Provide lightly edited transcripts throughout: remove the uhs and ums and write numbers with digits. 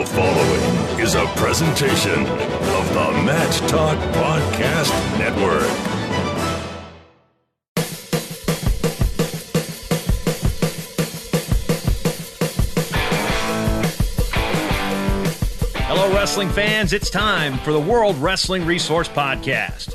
The following is a presentation of the Match Talk Podcast Network. Hello, wrestling fans. It's time for the World Wrestling Resource Podcast.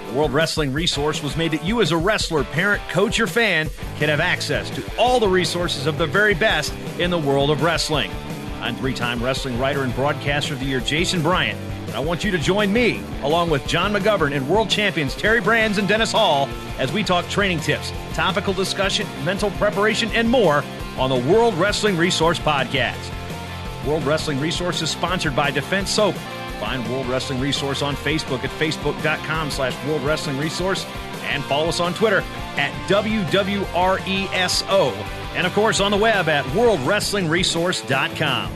The World Wrestling Resource was made that you as a wrestler, parent, coach, or fan can have access to all the resources of the very best in the world of wrestling. I'm three-time wrestling writer and broadcaster of the year, Jason Bryant, and I want you to join me, along with John McGovern and world champions Terry Brands and Dennis Hall, as we talk training tips, topical discussion, mental preparation, and more on the World Wrestling Resource Podcast. World Wrestling Resource is sponsored by Defense Soap. Find World Wrestling Resource on Facebook at facebook.com/World Wrestling Resource and follow us on Twitter at WWRESO. And, of course, on the web at worldwrestlingresource.com.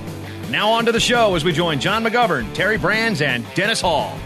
Now on to the show as we join John McGovern, Terry Brands, and Dennis Hall.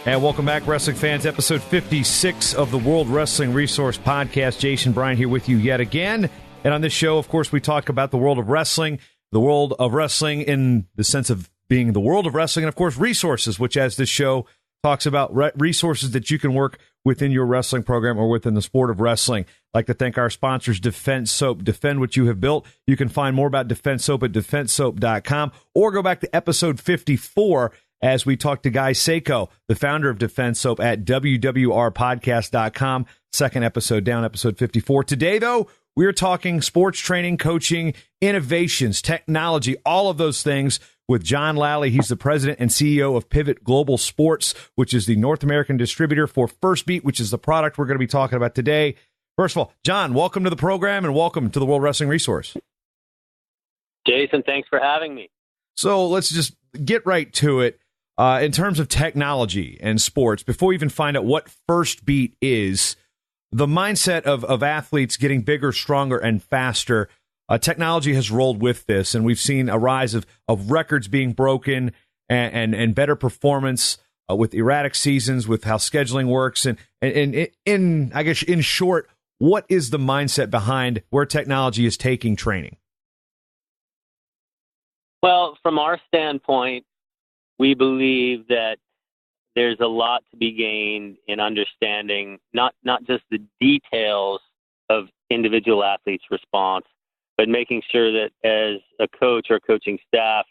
And welcome back, wrestling fans. Episode 56 of the World Wrestling Resource Podcast. Jason Bryant here with you yet again. And on this show, of course, we talk about the world of wrestling in the sense of being the world of wrestling, and, of course, resources, which, as this show talks about, resources that you can work within your wrestling program or within the sport of wrestling. I'd like to thank our sponsors, Defense Soap. Defend what you have built. You can find more about Defense Soap at defensesoap.com, or go back to episode 54 as we talk to Guy Seiko, the founder of Defense Soap, at WWR56.com. Second episode down, episode 54. Today, though, we're talking sports training, coaching, innovations, technology, all of those things with John Lally. He's the president and CEO of Pivot Global Sports, which is the North American distributor for Firstbeat, which is the product we're going to be talking about today. First of all, John, welcome to the program and welcome to the World Wrestling Resource. Jason, thanks for having me. So let's just get right to it. In terms of technology and sports, before we even find out what Firstbeat is, the mindset of athletes getting bigger, stronger, and faster, technology has rolled with this, and we've seen a rise of records being broken and better performance with erratic seasons, with how scheduling works, and I guess in short, what is the mindset behind where technology is taking training? Well, from our standpoint, we believe that there's a lot to be gained in understanding not just the details of individual athletes' response, but making sure that as a coach or coaching staff,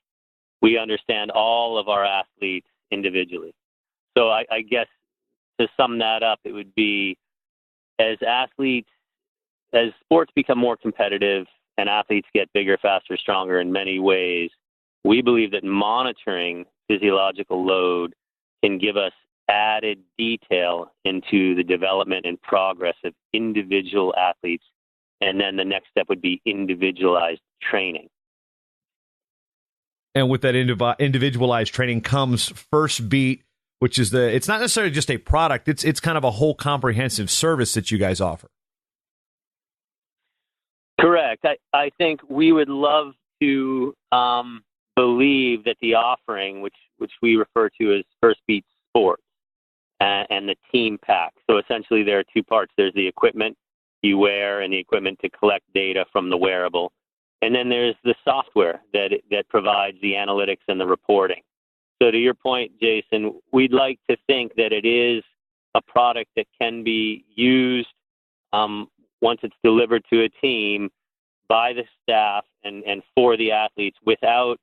we understand all of our athletes individually. So I guess to sum that up, it would be as sports become more competitive and athletes get bigger, faster, stronger in many ways, we believe that monitoring physiological load can give us added detail into the development and progress of individual athletes. And then the next step would be individualized training. And with that individualized training comes Firstbeat, which is it's not necessarily just a product. It's kind of a whole comprehensive service that you guys offer. Correct. I think we would love to believe that the offering, which we refer to as Firstbeat Sports, and the team pack. So essentially there are two parts. There's the equipment you wear and the equipment to collect data from the wearable. And then there's the software that provides the analytics and the reporting. So to your point, Jason, we'd like to think that it is a product that can be used once it's delivered to a team by the staff and for the athletes without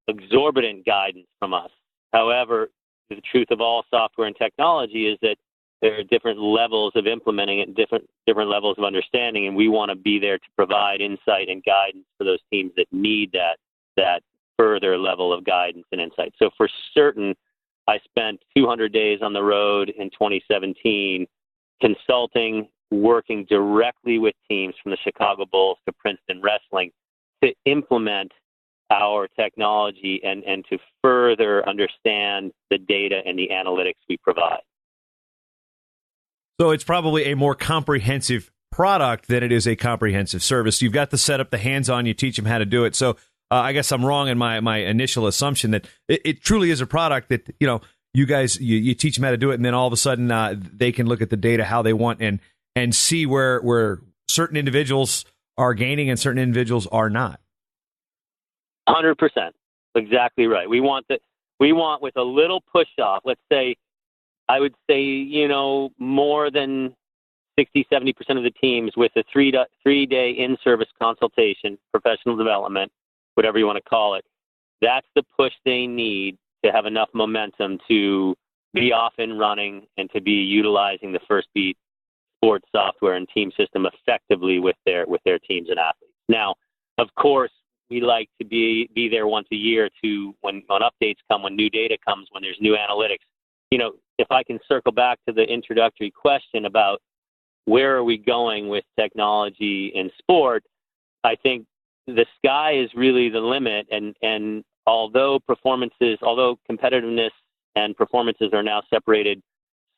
exorbitant guidance from us. However, the truth of all software and technology is that there are different levels of implementing it and different levels of understanding, and we want to be there to provide insight and guidance for those teams that need that further level of guidance and insight. So for certain, I spent 200 days on the road in 2017 consulting, working directly with teams from the Chicago Bulls to Princeton Wrestling to implement our technology and to further understand the data and the analytics we provide. So it's probably a more comprehensive product than it is a comprehensive service. You've got the setup, the hands-on, you teach them how to do it. So I guess I'm wrong in my initial assumption that it truly is a product that, you guys, you teach them how to do it, and then all of a sudden they can look at the data how they want and see where certain individuals are gaining and certain individuals are not. 100%. Exactly right. We want with a little push off, let's say, I would say, more than 60-70% of the teams with a three-day in-service consultation, professional development, whatever you want to call it. That's the push they need to have enough momentum to be off and running and to be utilizing the Firstbeat sports software and team system effectively with their teams and athletes. Now, of course, we like to be there once a year to when updates come, when new data comes, when there's new analytics. If I can circle back to the introductory question about where are we going with technology in sport, I think the sky is really the limit. And although competitiveness and performances are now separated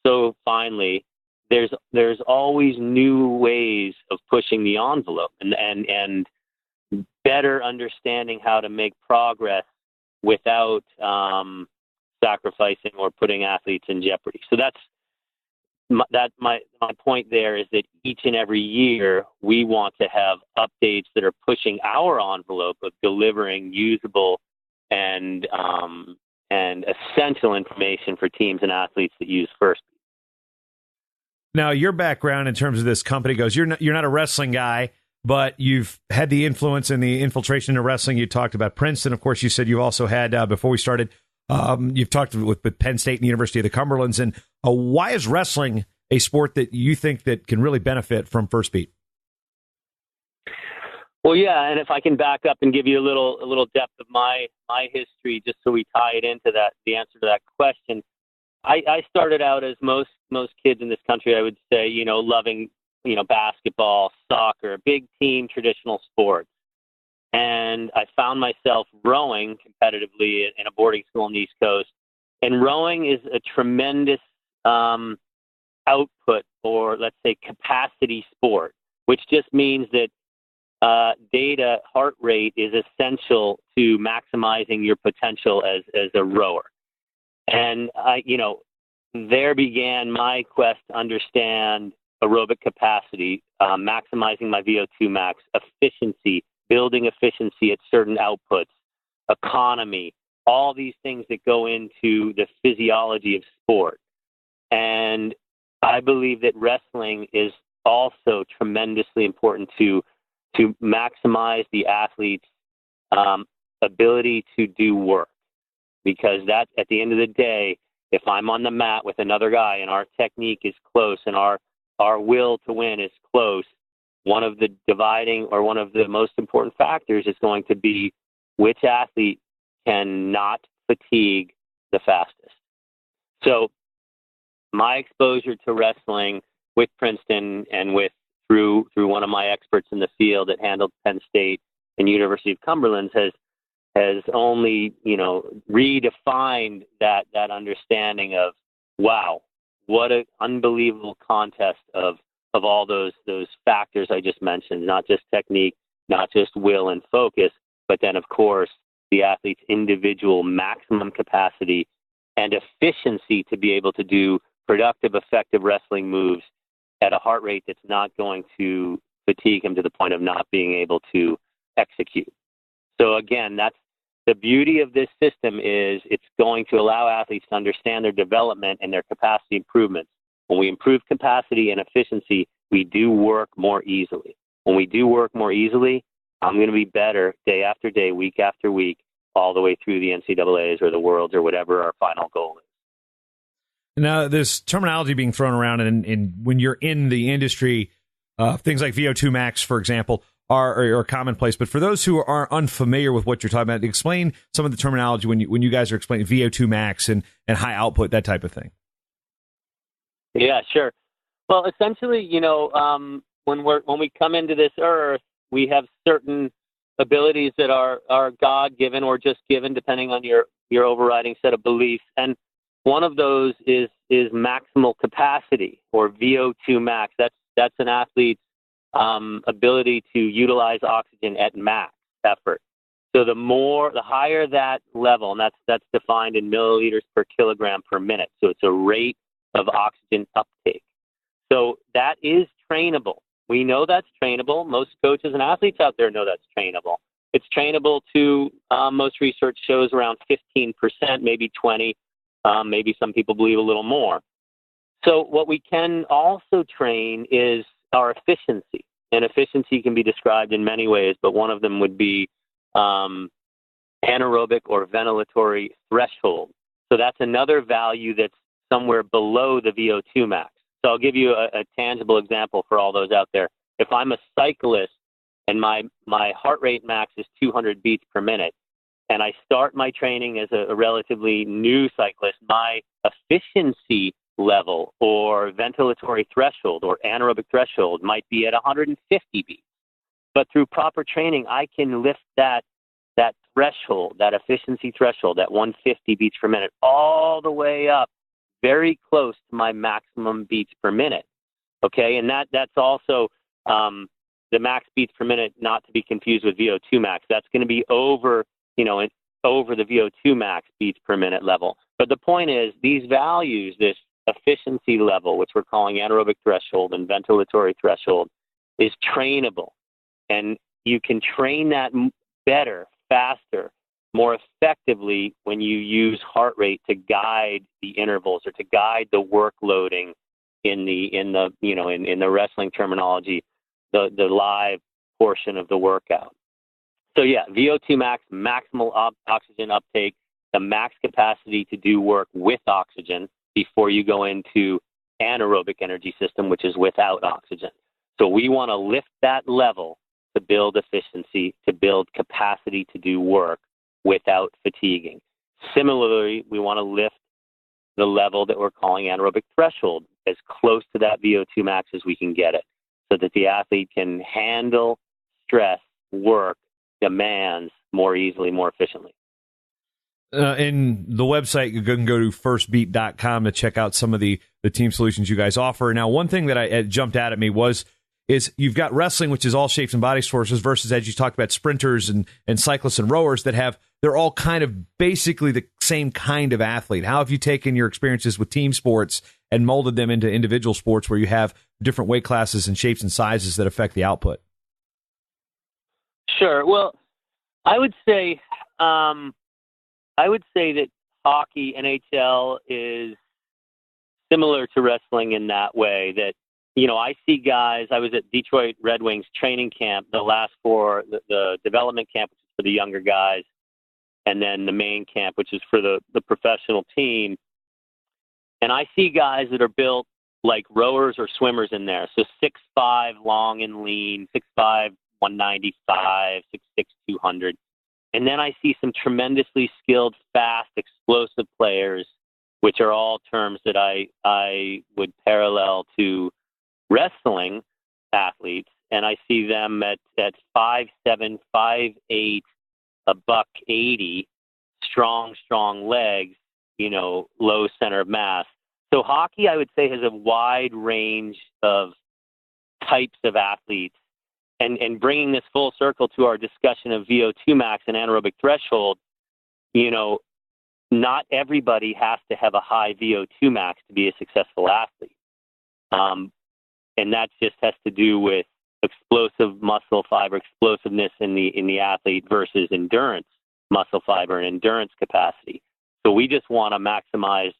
so finely, there's always new ways of pushing the envelope and better understanding how to make progress without sacrificing or putting athletes in jeopardy. So that's my point there, is that each and every year we want to have updates that are pushing our envelope of delivering usable and essential information for teams and athletes that use Firstbeat. Now, your background in terms of this company goes, you're not a wrestling guy, but you've had the influence and the infiltration into wrestling. You talked about Princeton. Of course, you said you also had, before we started, you've talked with Penn State and the University of the Cumberlands. And why is wrestling a sport that you think that can really benefit from Firstbeat? Well, yeah, and if I can back up and give you a little depth of my history, just so we tie it into the answer to that question. I started out as most kids in this country, I would say, loving, basketball, soccer, big team, traditional sports. And I found myself rowing competitively in a boarding school on the East Coast. And rowing is a tremendous output, or let's say capacity sport, which just means that data heart rate is essential to maximizing your potential as a rower. And there began my quest to understand aerobic capacity, maximizing my VO2 max, efficiency, building efficiency at certain outputs, economy, all these things that go into the physiology of sport. And I believe that wrestling is also tremendously important to maximize the athlete's ability to do work. Because that, at the end of the day, if I'm on the mat with another guy and our technique is close and our will to win is close, one of the most important factors is going to be which athlete can not fatigue the fastest. So my exposure to wrestling with Princeton and through one of my experts in the field that handled Penn State and University of Cumberland has only, redefined that understanding of, wow, what an unbelievable contest of all those factors I just mentioned, not just technique, not just will and focus, but then, of course, the athlete's individual maximum capacity and efficiency to be able to do productive, effective wrestling moves at a heart rate that's not going to fatigue him to the point of not being able to execute. So again, that's the beauty of this system, is it's going to allow athletes to understand their development and their capacity improvements. When we improve capacity and efficiency, we do work more easily. When we do work more easily, I'm going to be better day after day, week after week, all the way through the NCAAs or the Worlds or whatever our final goal is. Now, there's terminology being thrown around, and when you're in the industry, things like VO2 max, for example, are commonplace. But for those who are unfamiliar with what you're talking about, explain some of the terminology when you guys are explaining VO2 max and high output, that type of thing. Yeah, sure. Well, essentially, when we come into this earth, we have certain abilities that are God-given or just given, depending on your overriding set of beliefs. And one of those is maximal capacity, or VO2 max. That's an athlete's ability to utilize oxygen at max effort. So the higher that level, and that's defined in milliliters per kilogram per minute. So it's a rate of oxygen uptake. So that is trainable. We know that's trainable. Most coaches and athletes out there know that's trainable. It's trainable to, most research shows, around 15%, maybe 20%, maybe some people believe a little more. So what we can also train is our efficiency. And efficiency can be described in many ways, but one of them would be anaerobic or ventilatory threshold. So that's another value that's somewhere below the VO2 max. So I'll give you a tangible example for all those out there. If I'm a cyclist and my heart rate max is 200 beats per minute, and I start my training as a relatively new cyclist, my efficiency level or ventilatory threshold or anaerobic threshold might be at 150 beats. But through proper training, I can lift that threshold, that efficiency threshold, that 150 beats per minute, all the way up very close to my maximum beats per minute. Okay, and that's also the max beats per minute, not to be confused with VO2 max. That's going to be over the VO2 max beats per minute level. But the point is, these values, this efficiency level, which we're calling anaerobic threshold and ventilatory threshold, is trainable. And you can train that better, faster, more effectively when you use heart rate to guide the intervals or to guide the work loading in the wrestling terminology, the live portion of the workout. So yeah, VO2 max, maximal oxygen uptake, the max capacity to do work with oxygen before you go into anaerobic energy system, which is without oxygen. So we want to lift that level to build efficiency, to build capacity to do work without fatiguing. Similarly, we want to lift the level that we're calling anaerobic threshold as close to that VO2 max as we can get it, so that the athlete can handle stress, work, demands more easily, more efficiently. In the website, you can go to firstbeat.com to check out some of the team solutions you guys offer. Now, one thing that jumped out at me is you've got wrestling, which is all shapes and body sources, versus, as you talked about, sprinters and cyclists and rowers they're all kind of basically the same kind of athlete. How have you taken your experiences with team sports and molded them into individual sports where you have different weight classes and shapes and sizes that affect the output? Sure. Well, I would say that hockey, NHL, is similar to wrestling in that way that, I see guys. I was at Detroit Red Wings training camp, the last four, the development camp, which is for the younger guys, and then the main camp, which is for the professional team. And I see guys that are built like rowers or swimmers in there. So 6'5", long and lean, 6'5", 195, 6'6", 200. And then I see some tremendously skilled, fast, explosive players, which are all terms that I would parallel to wrestling athletes. And I see them at 5'7", 5'8", $180, strong legs, low center of mass. So hockey, I would say, has a wide range of types of athletes. And bringing this full circle to our discussion of VO2 max and anaerobic threshold, not everybody has to have a high VO2 max to be a successful athlete. And that just has to do with explosive muscle fiber, explosiveness in the athlete versus endurance muscle fiber and endurance capacity. So we just want to maximize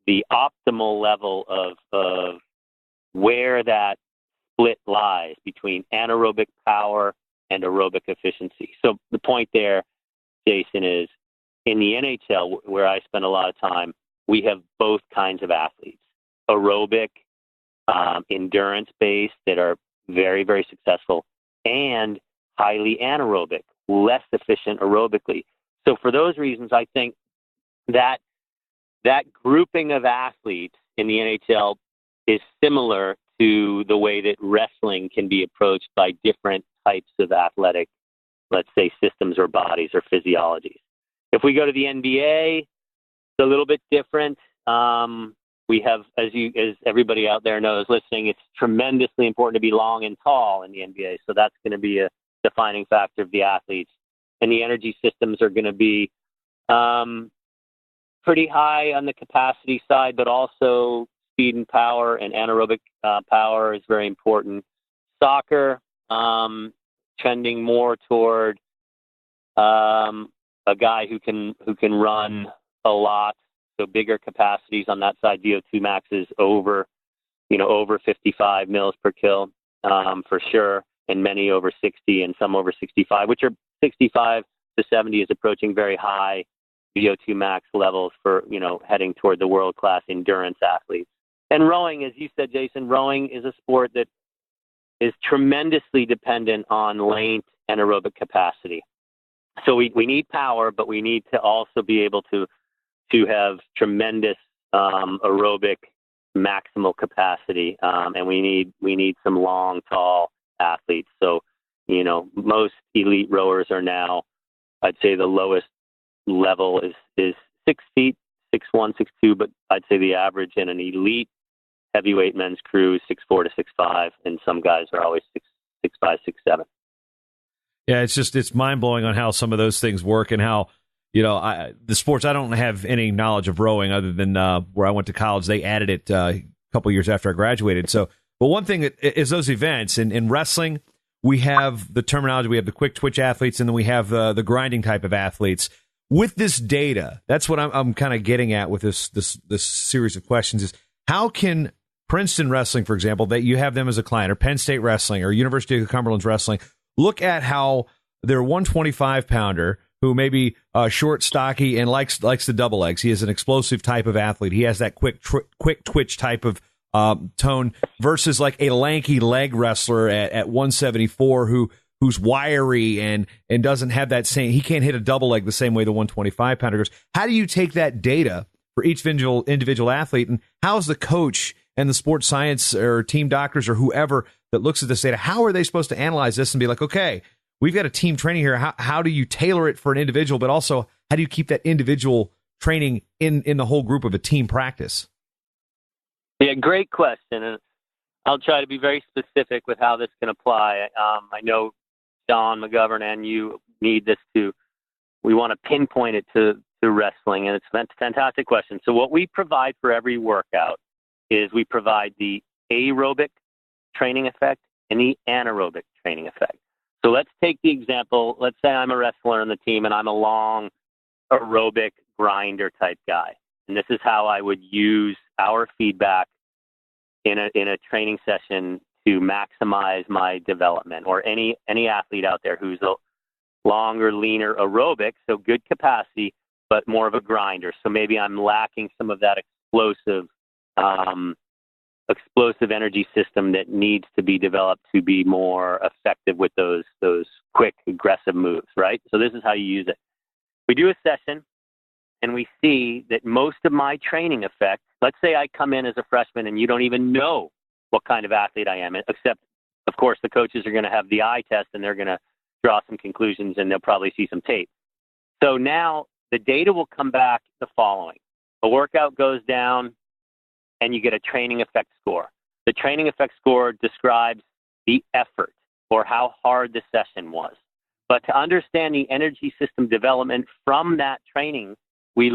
the optimal level of where that split lies between anaerobic power and aerobic efficiency. So the point there, Jason, is in the NHL, where I spend a lot of time, we have both kinds of athletes, aerobic, endurance-based that are very, very successful, and highly anaerobic, less efficient aerobically. So for those reasons, I think that grouping of athletes in the NHL is similar to the way that wrestling can be approached by different types of athletic, let's say, systems or bodies or physiologies. If we go to the NBA, it's a little bit different. We have, as everybody out there knows listening, it's tremendously important to be long and tall in the NBA. So that's going to be a defining factor of the athletes. And the energy systems are going to be pretty high on the capacity side, but also speed and power and anaerobic power is very important. soccer, trending more toward a guy who can run a lot, so bigger capacities on that side. VO2 max is over 55 mils per kill for sure, and many over 60 and some over 65, which are 65 to 70 is approaching very high VO2 max levels for heading toward the world class endurance athletes. And rowing, as you said, Jason, rowing is a sport that is tremendously dependent on length and aerobic capacity. So we need power, but we need to also be able to have tremendous aerobic maximal capacity, and we need some long, tall athletes. So, most elite rowers are now, I'd say the lowest level is 6 feet, 6'1", 6'2", but I'd say the average in an elite heavyweight men's crew is 6'4" to 6'5", and some guys are always 6'5", 6'7". Yeah, it's mind-blowing on how some of those things work and how, the sports, I don't have any knowledge of rowing other than where I went to college. They added it a couple years after I graduated. So, but one thing is those events. In wrestling, we have the terminology, we have the quick twitch athletes, and then we have the grinding type of athletes. With this data, that's what I'm kind of getting at with this series of questions is how can Princeton Wrestling, for example, that you have them as a client, or Penn State Wrestling, or University of Cumberland's Wrestling, look at how their 125-pounder, who may be short, stocky, and likes the double legs. He is an explosive type of athlete. He has that quick twitch type of tone versus like a lanky leg wrestler at 174 who's wiry and doesn't have that same. He can't hit a double leg the same way the 125-pounder goes. How do you take that data for each individual athlete, and how's the coach and the sports science or team doctors or whoever that looks at this data, how are they supposed to analyze this and be like, okay, we've got a team training here. How do you tailor it for an individual, but also how do you keep that individual training in the whole group of a team practice? Yeah, great question. And I'll try to be very specific with how this can apply. I know John McGovern and you need this we want to pinpoint it to wrestling, and it's a fantastic question. So what we provide for every workout is we provide the aerobic training effect and the anaerobic training effect. So let's take the example. Let's say I'm a wrestler on the team and I'm a long aerobic grinder type guy. And this is how I would use our feedback in a training session to maximize my development, or any athlete out there who's a longer, leaner aerobic, so good capacity, but more of a grinder. So maybe I'm lacking some of that explosive energy system that needs to be developed to be more effective with those quick, aggressive moves, right? So this is how you use it. We do a session, and we see that most of my training effect, let's say I come in as a freshman and you don't even know what kind of athlete I am, except, of course, the coaches are going to have the eye test, and they're going to draw some conclusions, and they'll probably see some tape. So now the data will come back the following. A workout goes down, and you get a training effect score. The training effect score describes the effort or how hard the session was. But to understand the energy system development from that training, we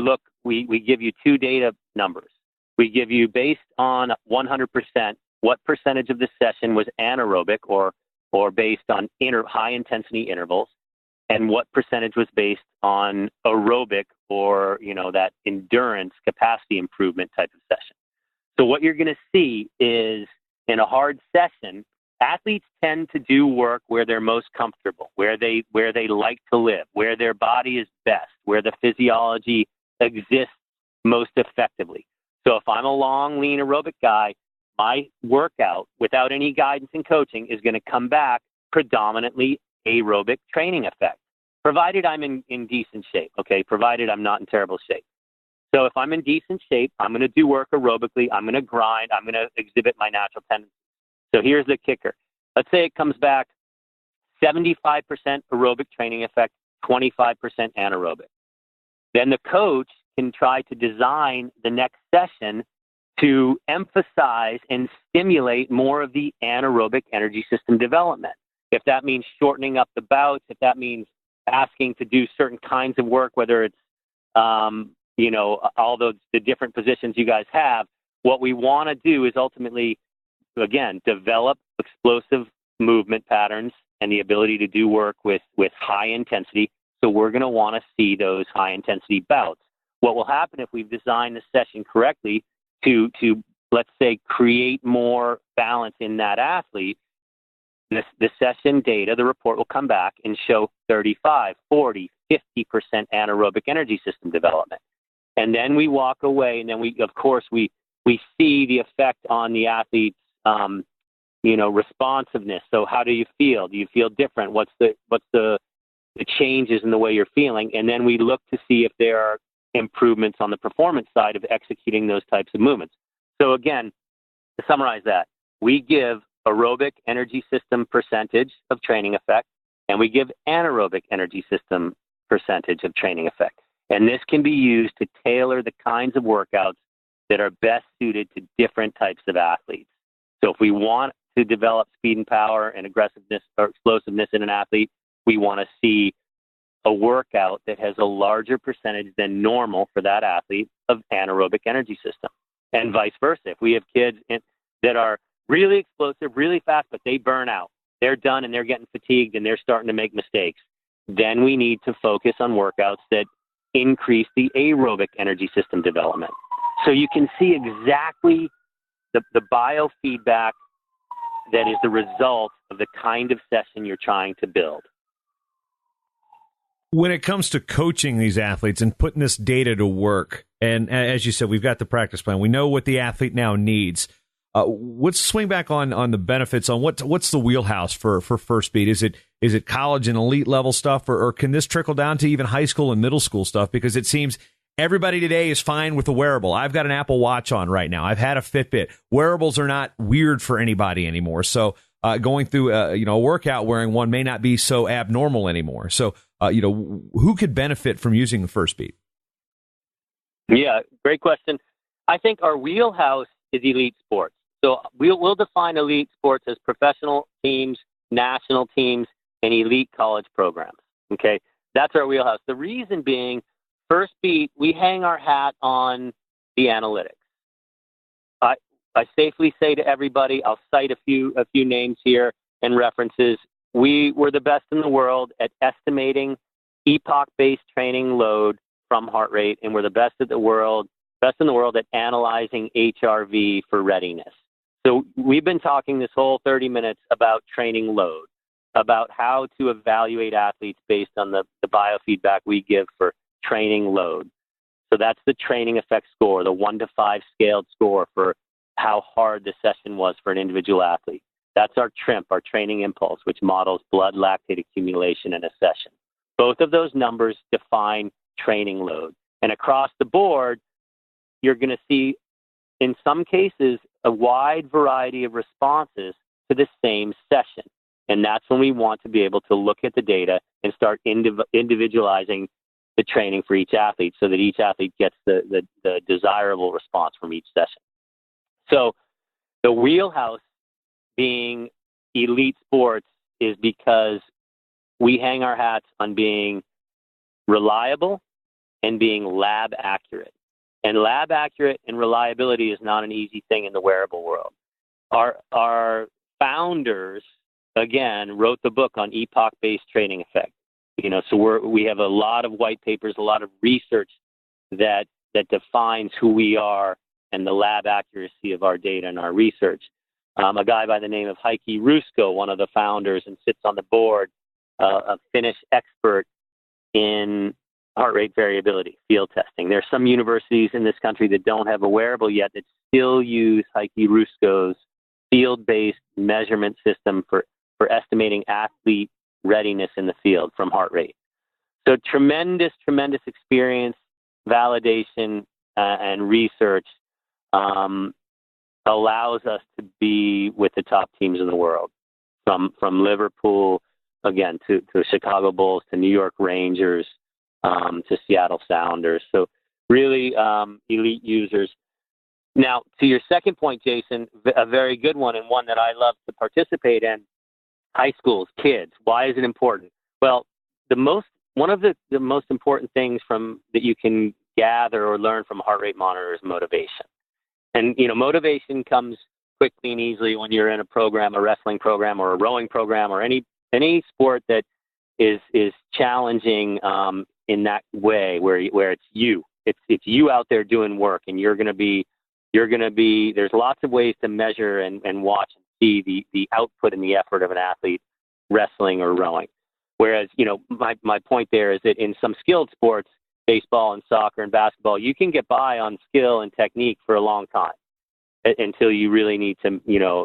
give you two data numbers. We give you, based on 100%, what percentage of the session was anaerobic or based on high intensity intervals, and what percentage was based on aerobic or that endurance capacity improvement type of session. So what you're going to see is, in a hard session, athletes tend to do work where they're most comfortable, where they like to live, where their body is best, where the physiology exists most effectively. So if I'm a long, lean aerobic guy, my workout, without any guidance and coaching, is going to come back predominantly aerobic training effect, provided I'm in decent shape, okay, provided I'm not in terrible shape. So if I'm in decent shape, I'm going to do work aerobically. I'm going to grind. I'm going to exhibit my natural tendencies. So here's the kicker. Let's say it comes back 75% aerobic training effect, 25% anaerobic. Then the coach can try to design the next session to emphasize and stimulate more of the anaerobic energy system development. If that means shortening up the bouts, if that means asking to do certain kinds of work, whether it's all the different positions you guys have, what we want to do is ultimately, again, develop explosive movement patterns and the ability to do work with high intensity. So we're going to want to see those high intensity bouts. What will happen if we've designed the session correctly to let's say, create more balance in that athlete, the session data, the report will come back and show 35, 40, 50% anaerobic energy system development. And then we walk away, and then we see the effect on the athlete's, responsiveness. So how do you feel? Do you feel different? What's the changes in the way you're feeling? And then we look to see if there are improvements on the performance side of executing those types of movements. So again, to summarize that, we give aerobic energy system percentage of training effect, and we give anaerobic energy system percentage of training effect. And this can be used to tailor the kinds of workouts that are best suited to different types of athletes. So if we want to develop speed and power and aggressiveness or explosiveness in an athlete, we want to see a workout that has a larger percentage than normal for that athlete of anaerobic energy system, and vice versa. If we have kids that are really explosive, really fast, but they burn out, they're done and they're getting fatigued and they're starting to make mistakes, then we need to focus on workouts that increase the aerobic energy system development. So you can see exactly the biofeedback that is the result of the kind of session you're trying to build. When it comes to coaching these athletes and putting this data to work, and as you said, we've got the practice plan. We know what the athlete now needs. Let's swing back on the benefits on what's the wheelhouse for Firstbeat. Is it college and elite level stuff, or can this trickle down to even high school and middle school stuff? Because it seems everybody today is fine with a wearable. I've got an Apple Watch on right now. I've had a Fitbit. Wearables are not weird for anybody anymore. So going through a workout wearing one may not be so abnormal anymore. So who could benefit from using the Firstbeat? Yeah, great question. I think our wheelhouse is elite sports. So we'll define elite sports as professional teams, national teams, and elite college programs. Okay, that's our wheelhouse. The reason being, Firstbeat, we hang our hat on the analytics. I safely say to everybody, I'll cite a few names here and references. We were the best in the world at estimating epoch-based training load from heart rate, and we're the best in the world at analyzing HRV for readiness. So we've been talking this whole 30 minutes about training load, about how to evaluate athletes based on the biofeedback we give for training load. So that's the training effect score, the 1 to 5 scaled score for how hard the session was for an individual athlete. That's our TRIMP, our training impulse, which models blood lactate accumulation in a session. Both of those numbers define training load. And across the board, you're going to see, in some cases, a wide variety of responses to the same session. And that's when we want to be able to look at the data and start individualizing the training for each athlete so that each athlete gets the desirable response from each session. So the wheelhouse being elite sports is because we hang our hats on being reliable and being lab accurate. And lab accurate and reliability is not an easy thing in the wearable world. Our founders, again, wrote the book on epoch-based training effect. So we have a lot of white papers, a lot of research that defines who we are and the lab accuracy of our data and our research. A guy by the name of Heikki Rusko, one of the founders and sits on the board, a Finnish expert in heart rate variability, field testing. There are some universities in this country that don't have a wearable yet that still use Heikki Rusko's field-based measurement system for estimating athlete readiness in the field from heart rate. So tremendous experience, validation, and research allows us to be with the top teams in the world, from Liverpool, again, to Chicago Bulls, to New York Rangers, to Seattle Sounders. So really elite users. Now, to your second point, Jason, a very good one and one that I love to participate in, high schools, kids. Why is it important? Well, one of the most important things that you can gather or learn from a heart rate monitor is motivation. And, motivation comes quickly and easily when you're in a program, a wrestling program or a rowing program or any sport that is challenging in that way where it's you. It's you out there doing work, and you're going to be. There's lots of ways to measure and watch and see the output and the effort of an athlete wrestling or rowing. Whereas, my point there is that in some skilled sports, baseball and soccer and basketball, you can get by on skill and technique for a long time until you really need to,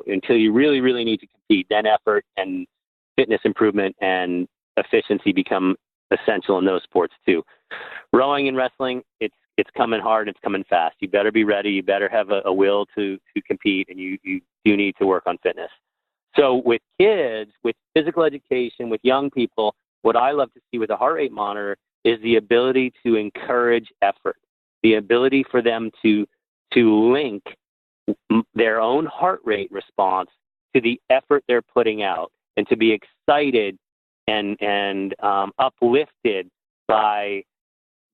until you really, really need to compete. Then effort and fitness improvement and efficiency become essential in those sports too. Rowing and wrestling, it's coming hard, it's coming fast. You better be ready. You better have a will to compete, and you do need to work on fitness. So with kids, with physical education, with young people, what I love to see with a heart rate monitor is the ability to encourage effort, the ability for them to link their own heart rate response to the effort they're putting out, and to be excited and uplifted by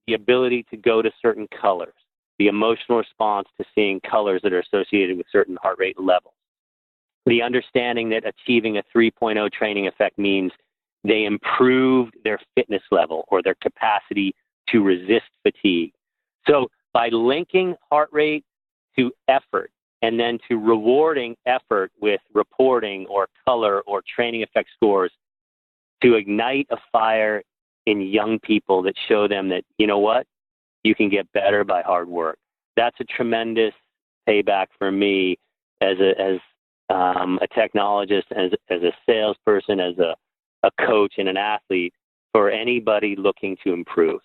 the ability to go to certain colors, the emotional response to seeing colors that are associated with certain heart rate levels, the understanding that achieving a 3.0 training effect means they improved their fitness level or their capacity to resist fatigue. So by linking heart rate to effort and then to rewarding effort with reporting or color or training effect scores, to ignite a fire in young people that show them that, you know what, you can get better by hard work. That's a tremendous payback for me as a technologist, as a salesperson, as a coach and an athlete, for anybody looking to improve.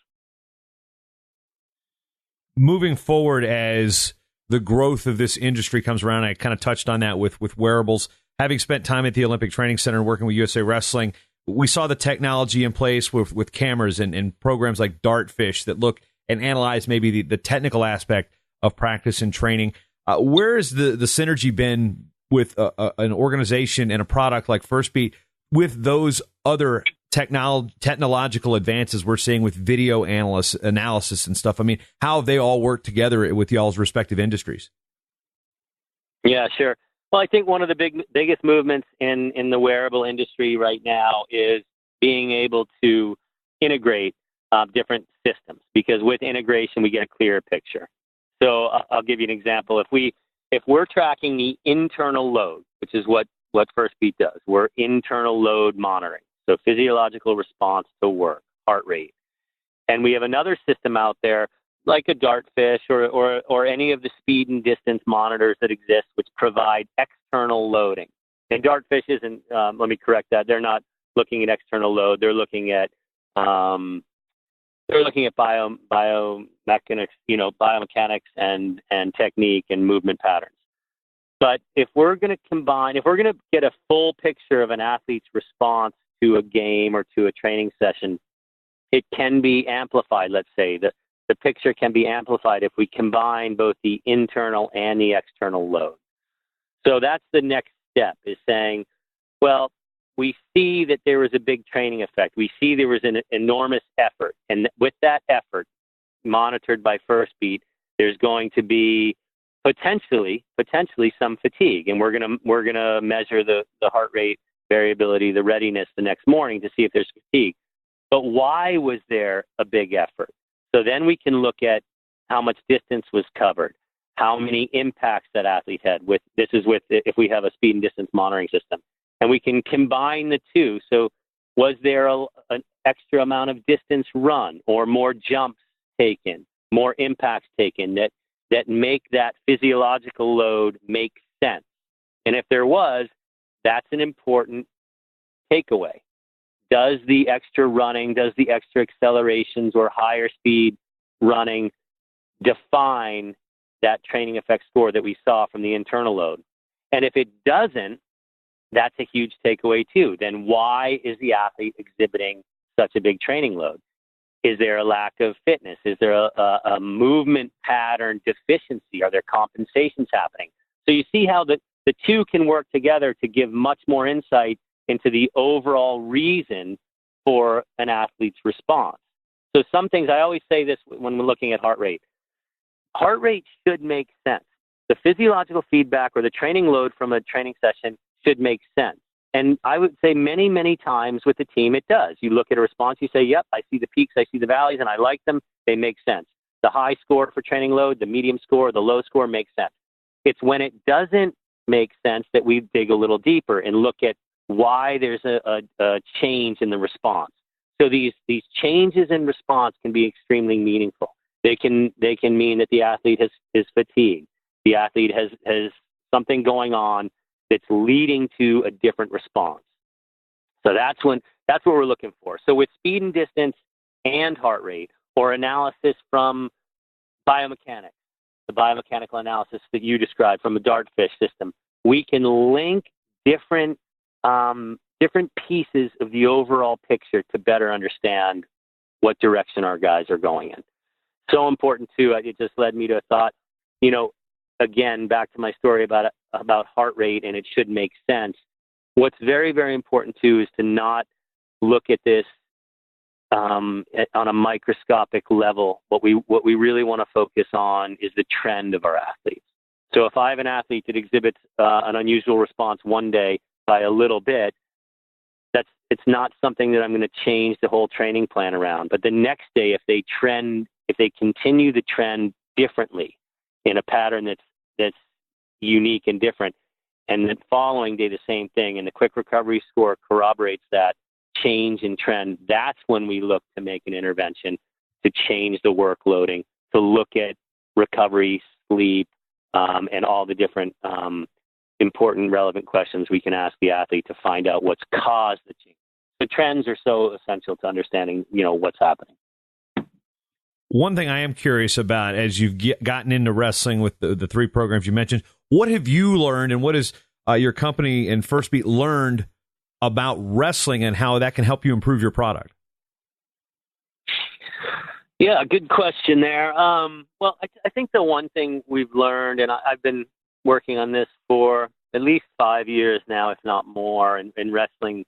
Moving forward, as the growth of this industry comes around, I kind of touched on that with wearables. Having spent time at the Olympic Training Center and working with USA Wrestling, we saw the technology in place with cameras and programs like Dartfish that look and analyze maybe the technical aspect of practice and training. Where has the synergy been with an organization and a product like Firstbeat with those other technological advances we're seeing with video analysis and stuff? I mean, how have they all worked together with y'all's respective industries? Yeah, sure. Well, I think one of the biggest movements in the wearable industry right now is being able to integrate different systems, because with integration, we get a clearer picture. So I'll give you an example. If we're tracking the internal load, which is what Firstbeat does, we're internal load monitoring. So physiological response to work, heart rate. And we have another system out there like a Dartfish or any of the speed and distance monitors that exist, which provide external loading. And Dartfish isn't, let me correct that, they're not looking at external load. They're looking at biomechanics, biomechanics and technique and movement patterns. But if we're going to get a full picture of an athlete's response to a game or to a training session, it can be amplified. Let's say the picture can be amplified if we combine both the internal and the external load. So that's the next step, is saying, well, we see that there was a big training effect. We see there was an enormous effort. And with that effort, monitored by Firstbeat, there's going to be potentially some fatigue. And we're gonna measure the heart rate variability, the readiness the next morning to see if there's fatigue. But why was there a big effort? So then we can look at how much distance was covered, how many impacts that athlete had. If we have a speed and distance monitoring system, and we can combine the two. So was there an extra amount of distance run, or more jumps taken, more impacts taken that make that physiological load make sense? And if there was, that's an important takeaway. Does the extra running, does the extra accelerations or higher speed running define that training effect score that we saw from the internal load? And if it doesn't, that's a huge takeaway too. Then why is the athlete exhibiting such a big training load? Is there a lack of fitness? Is there a movement pattern deficiency? Are there compensations happening? So you see how the two can work together to give much more insight into the overall reason for an athlete's response. So some things, I always say this when we're looking at heart rate. Heart rate should make sense. the physiological feedback or the training load from a training session should make sense. And I would say many, many times with the team, it does. You look at a response, you say, yep, I see the peaks, I see the valleys, and I like them. They make sense. The high score for training load, the medium score, the low score makes sense. It's when it doesn't make sense that we dig a little deeper and look at why there's a change in the response. So these changes in response can be extremely meaningful. They can mean that the athlete is fatigued. The athlete has something going on that's leading to a different response. So that's what we're looking for. So with speed and distance and heart rate, or analysis from biomechanics, the biomechanical analysis that you described from a dartfish system, we can link different pieces of the overall picture to better understand what direction our guys are going in. So important too. It just led me to a thought. Again, back to my story about heart rate, and it should make sense. What's very, very important too is to not look at this on a microscopic level. What we really want to focus on is the trend of our athletes. So if I have an athlete that exhibits an unusual response one day by a little bit, it's not something that I'm going to change the whole training plan around. But the next day, if they continue the trend differently in a pattern that's unique and different, and the following day the same thing, and the quick recovery score corroborates that change in trend, that's when we look to make an intervention to change the workloading, to look at recovery, sleep, and all the different important, relevant questions we can ask the athlete to find out what's caused the change. The trends are so essential to understanding, what's happening. One thing I am curious about, as you've gotten into wrestling with the three programs you mentioned, what have you learned, and what has your company and Firstbeat learned about wrestling and how that can help you improve your product? Yeah, good question there. Well, I think the one thing we've learned, and I've been working on this for at least 5 years now, if not more, and wrestling,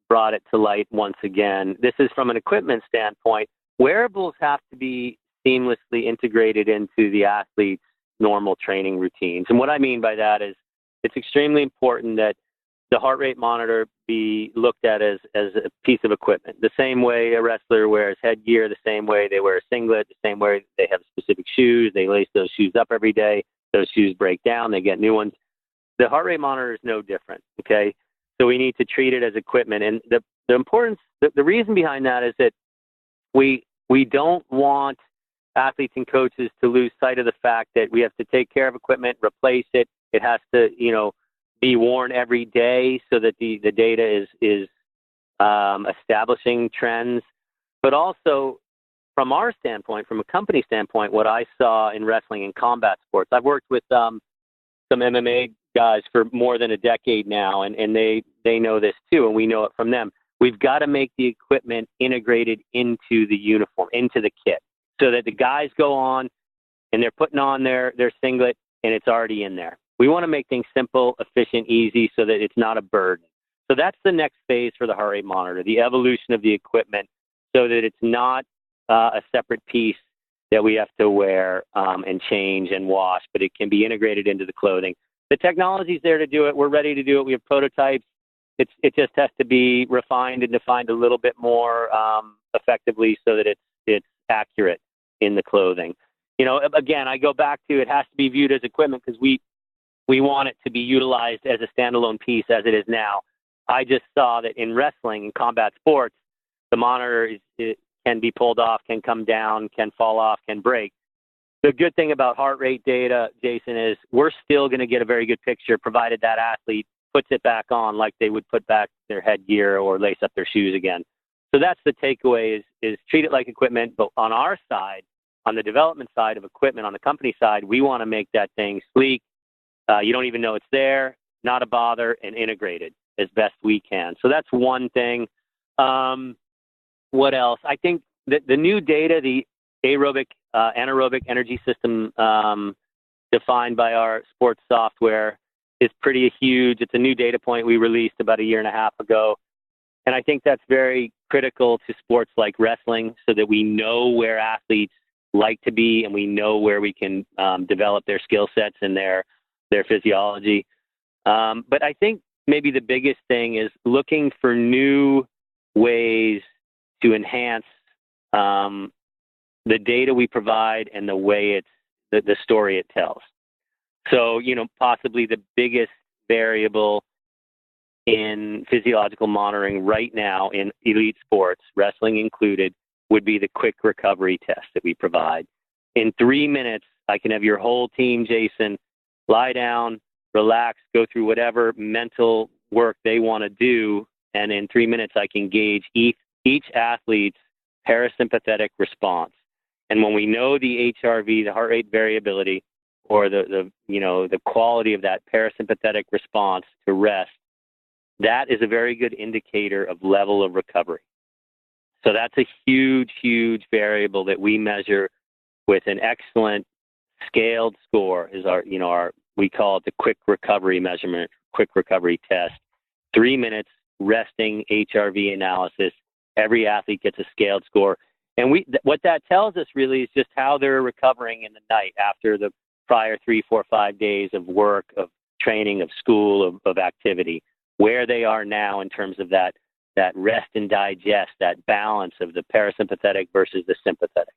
brought it to light once again. This is from an equipment standpoint. Wearables have to be seamlessly integrated into the athlete's normal training routines. And what I mean by that is it's extremely important that the heart rate monitor be looked at as a piece of equipment. The same way a wrestler wears headgear, the same way they wear a singlet, the same way they have specific shoes. They lace those shoes up every day. Those shoes break down. They get new ones. The heart rate monitor is no different, okay? So we need to treat it as equipment. And the importance, the reason behind that is that we don't want athletes and coaches to lose sight of the fact that we have to take care of equipment, replace it. It has to, be worn every day so that the data is establishing trends. But also, from our standpoint, from a company standpoint, what I saw in wrestling and combat sports, I've worked with some MMA guys for more than a decade now, and they know this too, and we know it from them. We've got to make the equipment integrated into the uniform, into the kit, so that the guys go on and they're putting on their singlet and it's already in there. We want to make things simple, efficient, easy, so that it's not a burden. So that's the next phase for the heart rate monitor, the evolution of the equipment, so that it's not a separate piece that we have to wear and change and wash, but it can be integrated into the clothing. The technology's there to do it. We're ready to do it. We have prototypes. It just has to be refined and defined a little bit more effectively so that it's accurate in the clothing. Again, I go back to it has to be viewed as equipment because we want it to be utilized as a standalone piece as it is now. I just saw that in wrestling and combat sports, the monitor can be pulled off, can come down, can fall off, can break. The good thing about heart rate data, Jason, is we're still going to get a very good picture provided that athlete puts it back on like they would put back their headgear or lace up their shoes again. So that's the takeaway is treat it like equipment. But on our side, on the development side of equipment, on the company side, we want to make that thing sleek. You don't even know it's there, not a bother, and integrated as best we can. So that's one thing. What else? I think that the new data, the aerobic, anaerobic energy system defined by our sports software is pretty huge. It's a new data point we released about 1.5 years ago. And I think that's very critical to sports like wrestling so that we know where athletes like to be, and we know where we can develop their skill sets and their physiology. But I think maybe the biggest thing is looking for new ways to enhance the data we provide and the way the story it tells. So, possibly the biggest variable in physiological monitoring right now in elite sports, wrestling included, would be the quick recovery test that we provide. In 3 minutes, I can have your whole team, Jason, lie down, relax, go through whatever mental work they want to do, and in 3 minutes, I can gauge each athlete's parasympathetic response. And when we know the HRV, the heart rate variability, or the quality of that parasympathetic response to rest, that is a very good indicator of level of recovery. So that's a huge, huge variable that we measure with an excellent scaled score. Is we call it the quick recovery measurement, quick recovery test. 3 minutes resting HRV analysis. Every athlete gets a scaled score. And what that tells us really is just how they're recovering in the night after the prior 3, 4, 5 days of work, of training, of school, of activity, where they are now in terms of that rest and digest, that balance of the parasympathetic versus the sympathetic.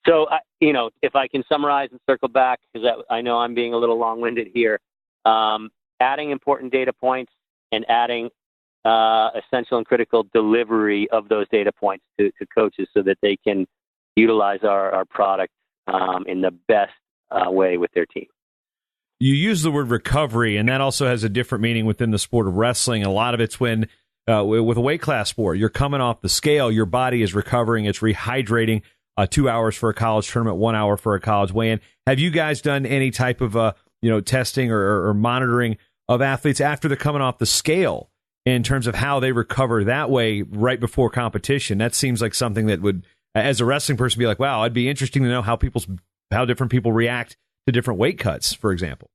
So, if I can summarize and circle back, because I know I'm being a little long-winded here, adding important data points and adding essential and critical delivery of those data points to coaches so that they can utilize our product in the best way with their team. You use the word recovery, and that also has a different meaning within the sport of wrestling. A lot of it's when, with a weight class sport, you're coming off the scale, your body is recovering, it's rehydrating. 2 hours for a college tournament, 1 hour for a college weigh-in. Have you guys done any type of testing or monitoring of athletes after they're coming off the scale in terms of how they recover that way right before competition? That seems like something that would, as a wrestling person, be like, wow, it'd be interesting to know how different people react to different weight cuts, for example.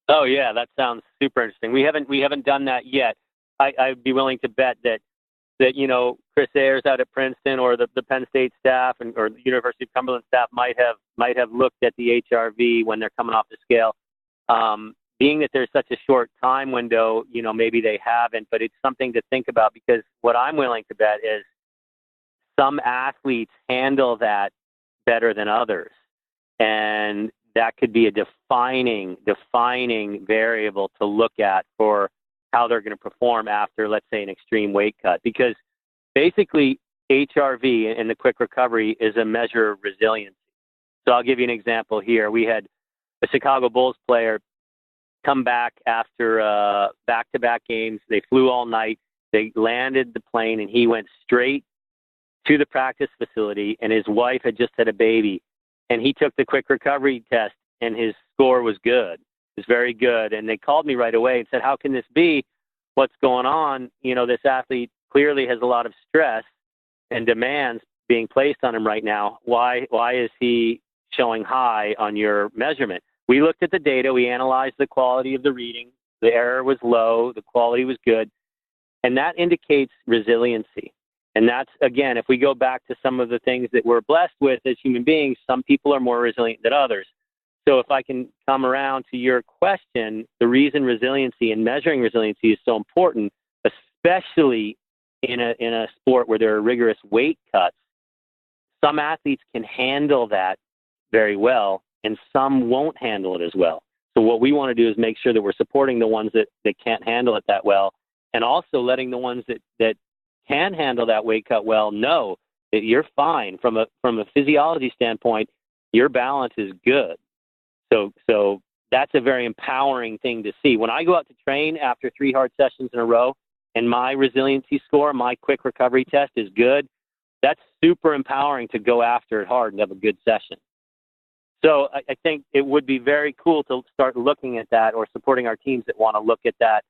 Oh yeah, that sounds super interesting. We haven't done that yet. I'd be willing to bet that Chris Ayers out at Princeton or the Penn State staff or the University of Cumberland staff might have looked at the HRV when they're coming off the scale. Being that there's such a short time window, maybe they haven't, but it's something to think about, because what I'm willing to bet is some athletes handle that better than others. And that could be a defining variable to look at for how they're going to perform after, let's say, an extreme weight cut. Because basically HRV and the quick recovery is a measure of resiliency. So I'll give you an example here. We had a Chicago Bulls player come back after back-to-back games. They flew all night. They landed the plane, and he went straight to the practice facility, and his wife had just had a baby. And he took the quick recovery test, and his score was good. It was very good. And they called me right away and said, how can this be? What's going on? This athlete clearly has a lot of stress and demands being placed on him right now. Why is he showing high on your measurement? We looked at the data. We analyzed the quality of the reading. The error was low. The quality was good. And that indicates resiliency. And that's, again, if we go back to some of the things that we're blessed with as human beings, some people are more resilient than others. So if I can come around to your question, the reason resiliency and measuring resiliency is so important, especially in a sport where there are rigorous weight cuts, some athletes can handle that very well, and some won't handle it as well. So what we want to do is make sure that we're supporting the ones that can't handle it that well, and also letting the ones that can handle that weight cut well know that you're fine. From a physiology standpoint, your balance is good. So that's a very empowering thing to see. When I go out to train after 3 hard sessions in a row and my resiliency score, my quick recovery test is good, that's super empowering to go after it hard and have a good session. So I think it would be very cool to start looking at that, or supporting our teams that want to look at that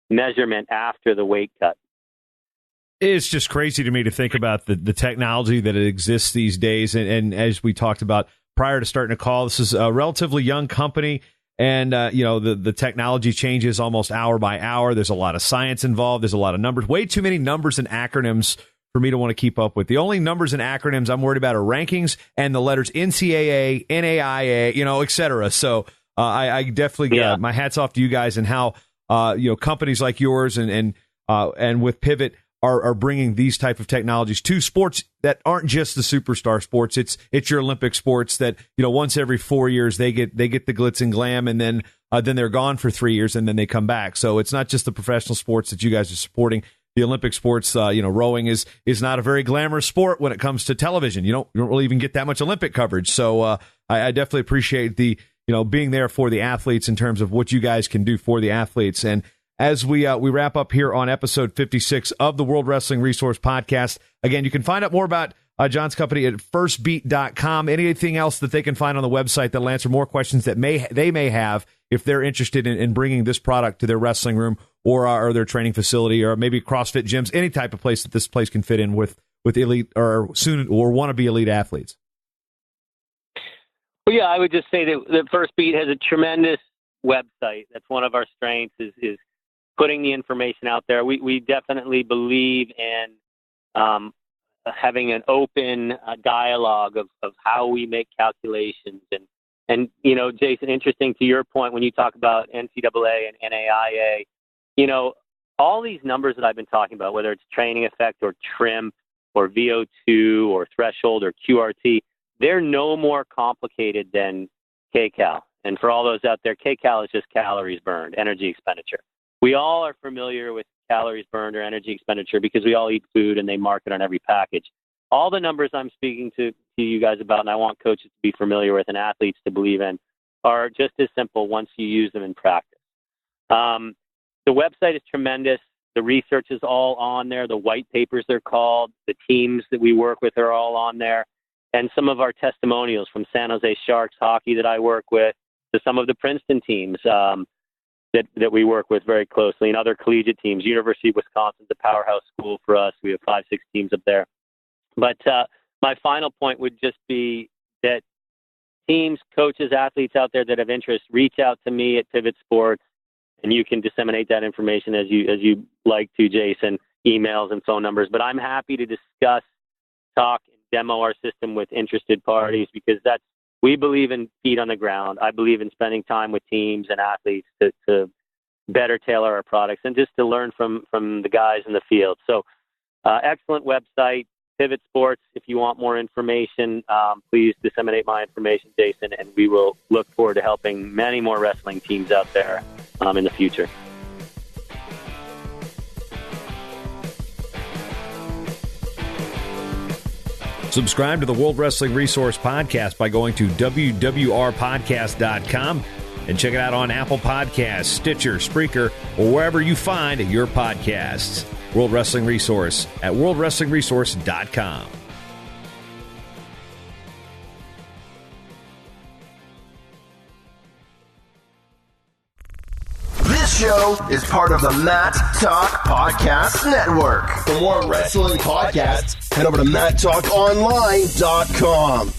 measurement after the weight cut. It's just crazy to me to think about the technology that exists these days. And as we talked about prior to starting a call, this is a relatively young company. And, the technology changes almost hour by hour. There's a lot of science involved. There's a lot of numbers, way too many numbers and acronyms for me to want to keep up with. The only numbers and acronyms I'm worried about are rankings and the letters NCAA, NAIA, et cetera. So I definitely my hats off to you guys and how companies like yours and with Pivot are bringing these type of technologies to sports that aren't just the superstar sports. It's your Olympic sports that once every 4 years they get the glitz and glam, and then they're gone for 3 years and then they come back. So it's not just the professional sports that you guys are supporting. The Olympic sports, rowing is not a very glamorous sport when it comes to television. You don't really even get that much Olympic coverage. So I definitely appreciate the being there for the athletes in terms of what you guys can do for the athletes. And as we wrap up here on episode 56 of the World Wrestling Resource Podcast, again, you can find out more about John's company at firstbeat.com. Anything else that they can find on the website that'll answer more questions that they may have if they're interested in bringing this product to their wrestling room or their training facility, or maybe CrossFit gyms, any type of place that this place can fit in with elite or soon or wannabe elite athletes. Well, yeah, I would just say that Firstbeat has a tremendous website. That's one of our strengths is putting the information out there. We definitely believe in having an open dialogue of how we make calculations. And Jason, interesting to your point when you talk about NCAA and NAIA, all these numbers that I've been talking about, whether it's training effect or TRIMP or VO2 or threshold or QRT, they're no more complicated than kcal. And for all those out there, kcal is just calories burned, energy expenditure. We all are familiar with calories burned or energy expenditure because we all eat food and they mark it on every package. All the numbers I'm speaking to you guys about, and I want coaches to be familiar with and athletes to believe in, are just as simple once you use them in practice. The website is tremendous. The research is all on there. The white papers, they're called. The teams that we work with are all on there. And some of our testimonials from San Jose Sharks hockey that I work with to some of the Princeton teams that we work with very closely, and other collegiate teams. University of Wisconsin's a powerhouse school for us. We have 5-6 teams up there. But my final point would just be that teams, coaches, athletes out there that have interest, reach out to me at Pivot Sports, and you can disseminate that information as you like to, Jason, emails and phone numbers. But I'm happy to discuss, talk, and demo our system with interested parties because we believe in feet on the ground. I believe in spending time with teams and athletes to better tailor our products and just to learn from the guys in the field. So excellent website, Pivot Sports. If you want more information, please disseminate my information, Jason, and we will look forward to helping many more wrestling teams out there in the future. Subscribe to the World Wrestling Resource Podcast by going to WWR56.com and check it out on Apple Podcasts, Stitcher, Spreaker, or wherever you find your podcasts. World Wrestling Resource at worldwrestlingresource.com. This show is part of the Matt Talk Podcast Network. For more wrestling podcasts, head over to MattTalkOnline.com.